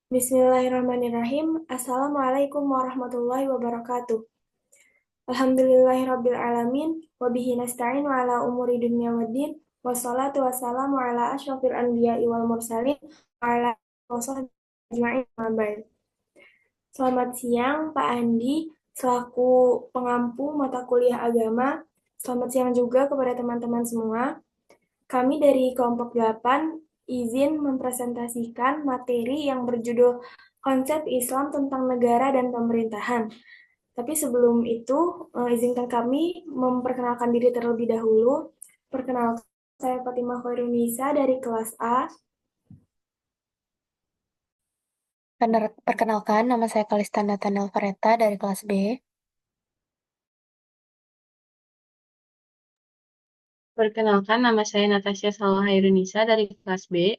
Bismillahirrahmanirrahim. Assalamualaikum warahmatullahi wabarakatuh. Alhamdulillahirabbil alamin wa bihi nasta'in wa ala umuri dunya waddin. Wassalatu wassalamu ala asyrafil anbiya'i wal mursalin wa ala wasahbihi ajma'in amma ba'd. Selamat siang Pak Andi selaku pengampu mata kuliah agama. Selamat siang juga kepada teman-teman semua. Kami dari kelompok 8 izin mempresentasikan materi yang berjudul Konsep Islam tentang Negara dan Pemerintahan. Tapi sebelum itu, izinkan kami memperkenalkan diri terlebih dahulu. Perkenalkan, saya Fatimah Khairunisa dari kelas A. Perkenalkan, nama saya Kalista Nathaniel Fareta dari kelas B. Perkenalkan, nama saya Natasha Salwahairunisa dari kelas B.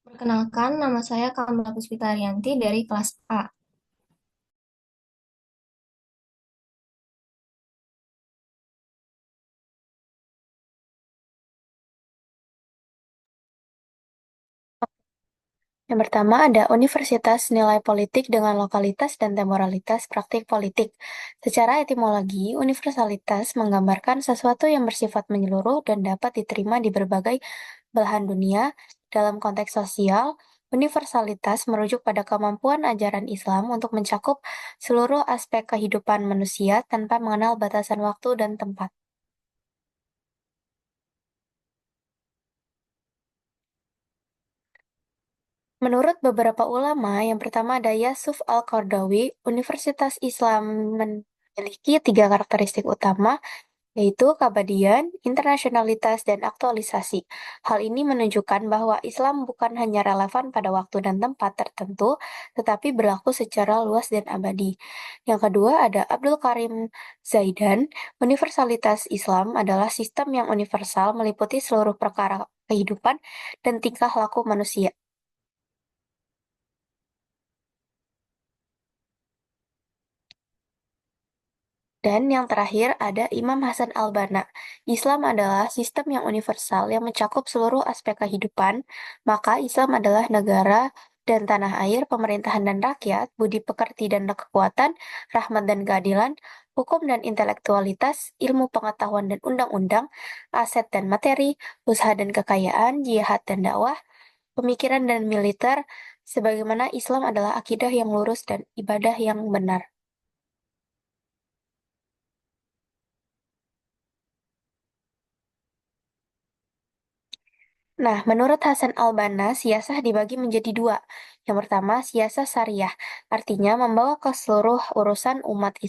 Perkenalkan, nama saya Kamila Puspita Ariyanti dari kelas A. Yang pertama ada Universitas Nilai Politik dengan Lokalitas dan Temporalitas Praktik Politik. Secara etimologi, universalitas menggambarkan sesuatu yang bersifat menyeluruh dan dapat diterima di berbagai belahan dunia. Dalam konteks sosial, universalitas merujuk pada kemampuan ajaran Islam untuk mencakup seluruh aspek kehidupan manusia tanpa mengenal batasan waktu dan tempat. Menurut beberapa ulama, yang pertama ada Yusuf Al-Qaradawi, Universitas Islam memiliki tiga karakteristik utama, yaitu keabadian, internasionalitas, dan aktualisasi. Hal ini menunjukkan bahwa Islam bukan hanya relevan pada waktu dan tempat tertentu, tetapi berlaku secara luas dan abadi. Yang kedua ada Abdul Karim Zaidan, Universalitas Islam adalah sistem yang universal meliputi seluruh perkara kehidupan dan tingkah laku manusia. Dan yang terakhir ada Imam Hasan al-Banna. Islam adalah sistem yang universal yang mencakup seluruh aspek kehidupan, maka Islam adalah negara dan tanah air, pemerintahan dan rakyat, budi pekerti dan kekuatan, rahmat dan keadilan, hukum dan intelektualitas, ilmu pengetahuan dan undang-undang, aset dan materi, usaha dan kekayaan, jihad dan dakwah, pemikiran dan militer, sebagaimana Islam adalah akidah yang lurus dan ibadah yang benar. Nah, menurut Hasan al-Banna, siasah dibagi menjadi dua. Yang pertama, siasah syariah, artinya membawa ke seluruh urusan umat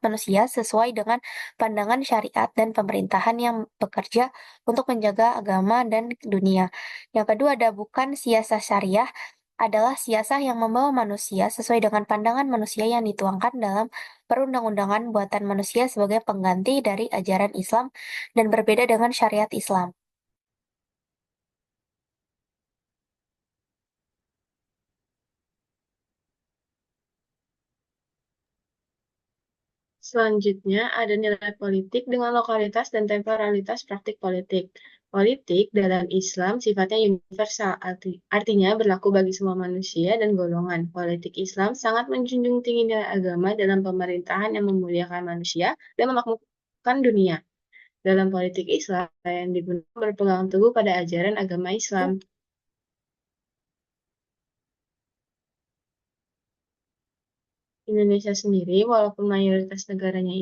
manusia sesuai dengan pandangan syariat dan pemerintahan yang bekerja untuk menjaga agama dan dunia. Yang kedua ada bukan siasah syariah, adalah siasah yang membawa manusia sesuai dengan pandangan manusia yang dituangkan dalam perundang-undangan buatan manusia sebagai pengganti dari ajaran Islam dan berbeda dengan syariat Islam. Selanjutnya, ada nilai politik dengan lokalitas dan temporalitas praktik politik. Politik dalam Islam sifatnya universal, artinya berlaku bagi semua manusia dan golongan. Politik Islam sangat menjunjung tinggi nilai agama dalam pemerintahan yang memuliakan manusia dan memakmurkan dunia. Dalam politik Islam, yang digunakan berpegang teguh pada ajaran agama Islam. Indonesia sendiri, walaupun mayoritas negaranya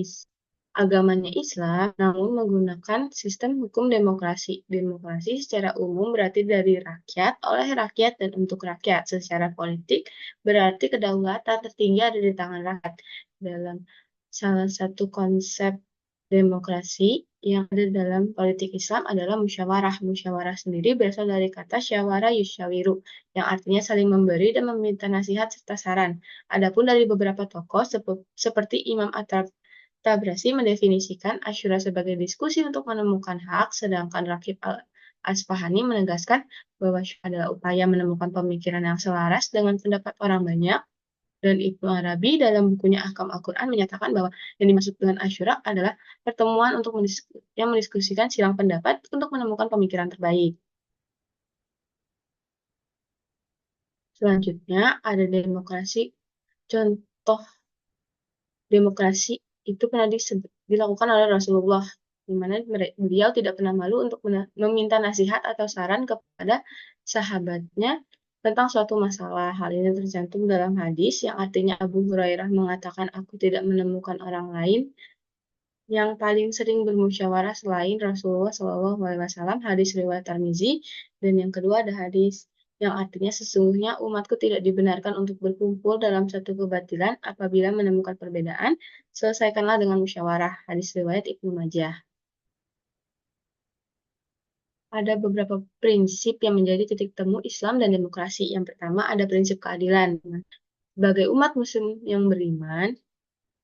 agamanya Islam, namun menggunakan sistem hukum demokrasi. Demokrasi secara umum berarti dari rakyat, oleh rakyat, dan untuk rakyat. Secara politik berarti kedaulatan tertinggi ada di tangan rakyat. Dalam salah satu konsep demokrasi yang ada dalam politik Islam adalah musyawarah. Musyawarah sendiri berasal dari kata syawara yusyawiru, yang artinya saling memberi dan meminta nasihat serta saran. Adapun dari beberapa tokoh seperti Imam Tabrasi mendefinisikan asyura sebagai diskusi untuk menemukan hak, sedangkan Rakib Al-Asfahani menegaskan bahwa syura adalah upaya menemukan pemikiran yang selaras dengan pendapat orang banyak. Dan Ibnu Arabi dalam bukunya Ahkam Al-Quran menyatakan bahwa yang dimaksud dengan asyura adalah pertemuan untuk yang mendiskusikan silang pendapat untuk menemukan pemikiran terbaik. Selanjutnya ada demokrasi. Contoh demokrasi itu pernah dilakukan oleh Rasulullah, di mana beliau tidak pernah malu untuk meminta nasihat atau saran kepada sahabatnya tentang suatu masalah. Hal ini tercantum dalam hadis yang artinya Abu Hurairah mengatakan, "Aku tidak menemukan orang lain yang paling sering bermusyawarah selain Rasulullah SAW." Hadis riwayat Tirmizi. Dan yang kedua ada hadis yang artinya sesungguhnya umatku tidak dibenarkan untuk berkumpul dalam satu kebatilan. Apabila menemukan perbedaan, selesaikanlah dengan musyawarah. Hadis riwayat Ibnu Majah. Ada beberapa prinsip yang menjadi titik temu Islam dan demokrasi. Yang pertama ada prinsip keadilan. Sebagai umat muslim yang beriman,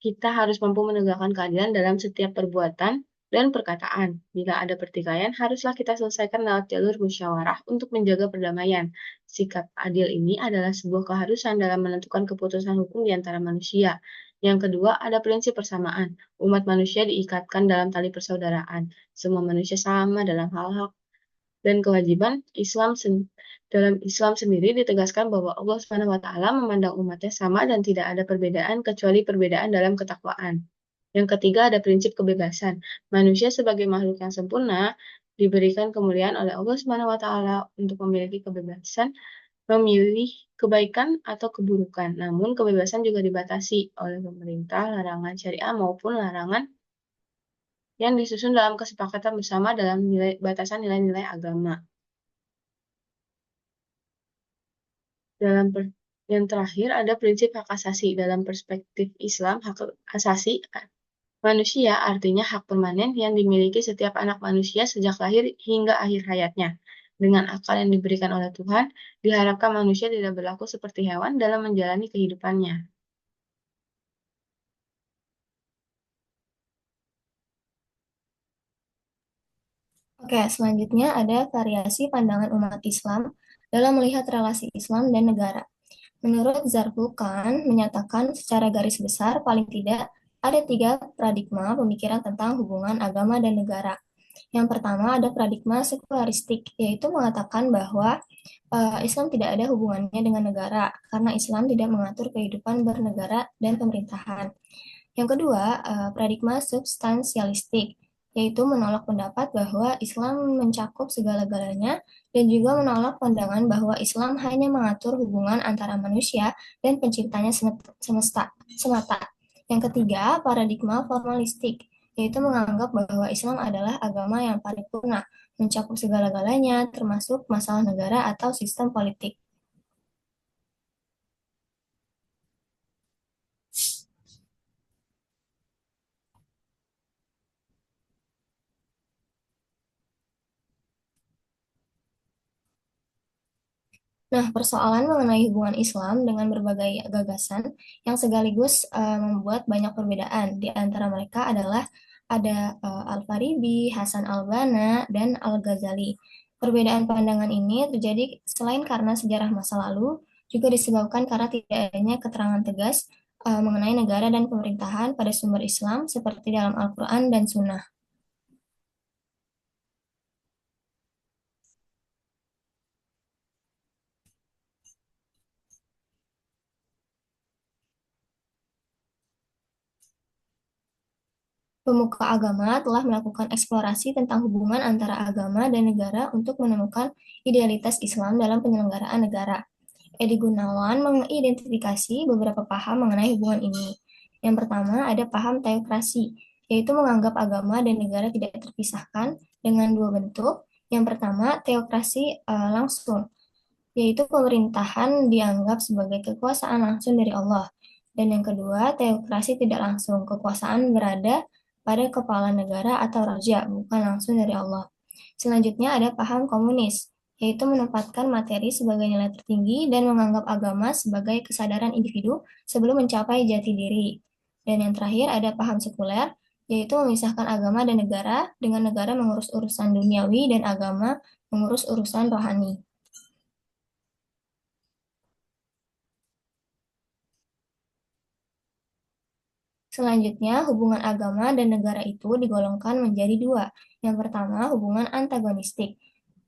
kita harus mampu menegakkan keadilan dalam setiap perbuatan dan perkataan. Bila ada pertikaian, haruslah kita selesaikan lewat jalur musyawarah untuk menjaga perdamaian. Sikap adil ini adalah sebuah keharusan dalam menentukan keputusan hukum di antara manusia. Yang kedua, ada prinsip persamaan. Umat manusia diikatkan dalam tali persaudaraan. Semua manusia sama dalam hal-hal dan kewajiban. Dalam Islam sendiri ditegaskan bahwa Allah SWT memandang umatnya sama dan tidak ada perbedaan kecuali perbedaan dalam ketakwaan. Yang ketiga ada prinsip kebebasan. Manusia sebagai makhluk yang sempurna diberikan kemuliaan oleh Allah SWT untuk memiliki kebebasan memilih kebaikan atau keburukan. Namun kebebasan juga dibatasi oleh pemerintah, larangan syariah maupun larangan yang disusun dalam kesepakatan bersama dalam batasan nilai-nilai agama. Yang terakhir ada prinsip hak asasi. Dalam perspektif Islam, hak asasi manusia artinya hak permanen yang dimiliki setiap anak manusia sejak lahir hingga akhir hayatnya. Dengan akal yang diberikan oleh Tuhan, diharapkan manusia tidak berlaku seperti hewan dalam menjalani kehidupannya. Oke, selanjutnya ada variasi pandangan umat Islam dalam melihat relasi Islam dan negara. Menurut Zarqulkan menyatakan secara garis besar paling tidak ada 3 paradigma pemikiran tentang hubungan agama dan negara. Yang pertama ada paradigma sekularistik, yaitu mengatakan bahwa Islam tidak ada hubungannya dengan negara karena Islam tidak mengatur kehidupan bernegara dan pemerintahan. Yang kedua, paradigma substansialistik, yaitu menolak pendapat bahwa Islam mencakup segala-galanya dan juga menolak pandangan bahwa Islam hanya mengatur hubungan antara manusia dan penciptanya semata. Yang ketiga, paradigma formalistik, yaitu menganggap bahwa Islam adalah agama yang paripurna, mencakup segala-galanya, termasuk masalah negara atau sistem politik. Nah, persoalan mengenai hubungan Islam dengan berbagai gagasan yang sekaligus membuat banyak perbedaan. Di antara mereka adalah ada Al-Farabi, Hasan al-Banna, dan Al-Ghazali. Perbedaan pandangan ini terjadi selain karena sejarah masa lalu, juga disebabkan karena tidak adanya keterangan tegas mengenai negara dan pemerintahan pada sumber Islam seperti dalam Al-Quran dan Sunnah. Pemuka agama telah melakukan eksplorasi tentang hubungan antara agama dan negara untuk menemukan idealitas Islam dalam penyelenggaraan negara. Edi Gunawan mengidentifikasi beberapa paham mengenai hubungan ini. Yang pertama ada paham teokrasi, yaitu menganggap agama dan negara tidak terpisahkan dengan 2 bentuk. Yang pertama, teokrasi langsung, yaitu pemerintahan dianggap sebagai kekuasaan langsung dari Allah. Dan yang kedua, teokrasi tidak langsung, kekuasaan berada pada kepala negara atau raja, bukan langsung dari Allah. Selanjutnya ada paham komunis, yaitu menempatkan materi sebagai nilai tertinggi dan menganggap agama sebagai kesadaran individu sebelum mencapai jati diri. Dan yang terakhir ada paham sekuler, yaitu memisahkan agama dan negara, dengan negara mengurus urusan duniawi dan agama mengurus urusan rohani. Selanjutnya, hubungan agama dan negara itu digolongkan menjadi 2. Yang pertama, hubungan antagonistik,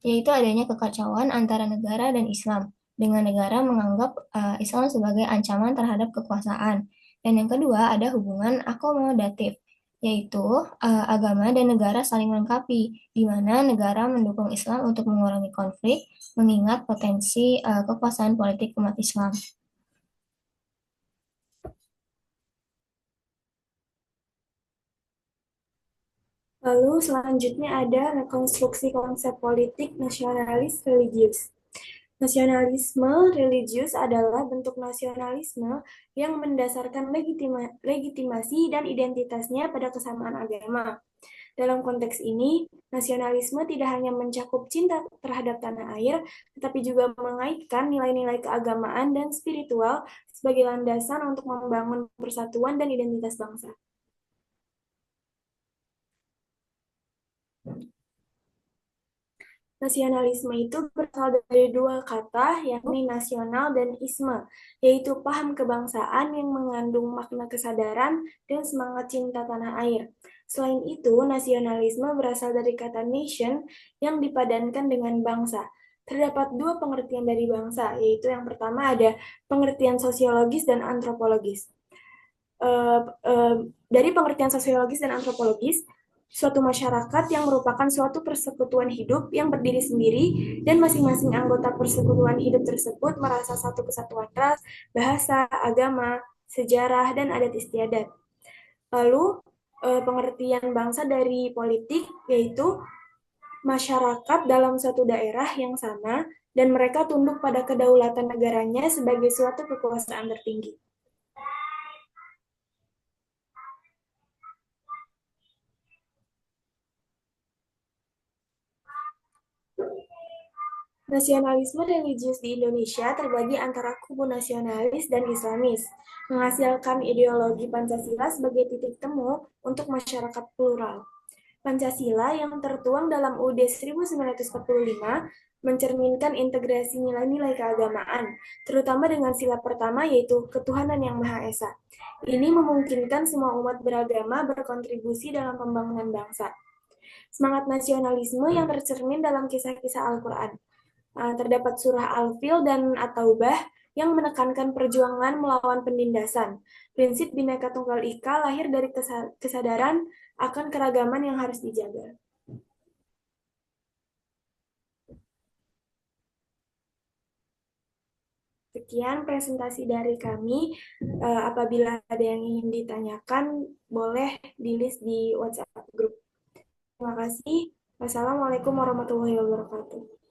yaitu adanya kekacauan antara negara dan Islam. dengan negara menganggap Islam sebagai ancaman terhadap kekuasaan. Dan yang kedua ada hubungan akomodatif, yaitu agama dan negara saling melengkapi, di mana negara mendukung Islam untuk mengurangi konflik, mengingat potensi kekuasaan politik umat Islam. Lalu selanjutnya ada rekonstruksi konsep politik nasionalis religius. Nasionalisme religius adalah bentuk nasionalisme yang mendasarkan legitimasi dan identitasnya pada kesamaan agama. Dalam konteks ini, nasionalisme tidak hanya mencakup cinta terhadap tanah air, tetapi juga mengaitkan nilai-nilai keagamaan dan spiritual sebagai landasan untuk membangun persatuan dan identitas bangsa. Nasionalisme itu berasal dari dua kata, yakni nasional dan isme, yaitu paham kebangsaan yang mengandung makna kesadaran dan semangat cinta tanah air. Selain itu, nasionalisme berasal dari kata nation yang dipadankan dengan bangsa. Terdapat dua pengertian dari bangsa, yaitu yang pertama ada pengertian sosiologis dan antropologis. Dari pengertian sosiologis dan antropologis, suatu masyarakat yang merupakan suatu persekutuan hidup yang berdiri sendiri dan masing-masing anggota persekutuan hidup tersebut merasa satu kesatuan ras, bahasa, agama, sejarah, dan adat istiadat. Lalu, pengertian bangsa dari politik yaitu masyarakat dalam suatu daerah yang sama dan mereka tunduk pada kedaulatan negaranya sebagai suatu kekuasaan tertinggi. Nasionalisme religius di Indonesia terbagi antara kubu nasionalis dan Islamis, menghasilkan ideologi Pancasila sebagai titik temu untuk masyarakat plural. Pancasila yang tertuang dalam UUD 1945 mencerminkan integrasi nilai-nilai keagamaan, terutama dengan sila pertama yaitu ketuhanan yang Maha Esa. Ini memungkinkan semua umat beragama berkontribusi dalam pembangunan bangsa. Semangat nasionalisme yang tercermin dalam kisah-kisah Al-Quran. Terdapat surah Al-Fil dan At-Taubah yang menekankan perjuangan melawan penindasan. Prinsip Bhinneka Tunggal Ika lahir dari kesadaran akan keragaman yang harus dijaga. Sekian presentasi dari kami. Apabila ada yang ingin ditanyakan, boleh di-list di WhatsApp grup. Terima kasih. Wassalamualaikum warahmatullahi wabarakatuh.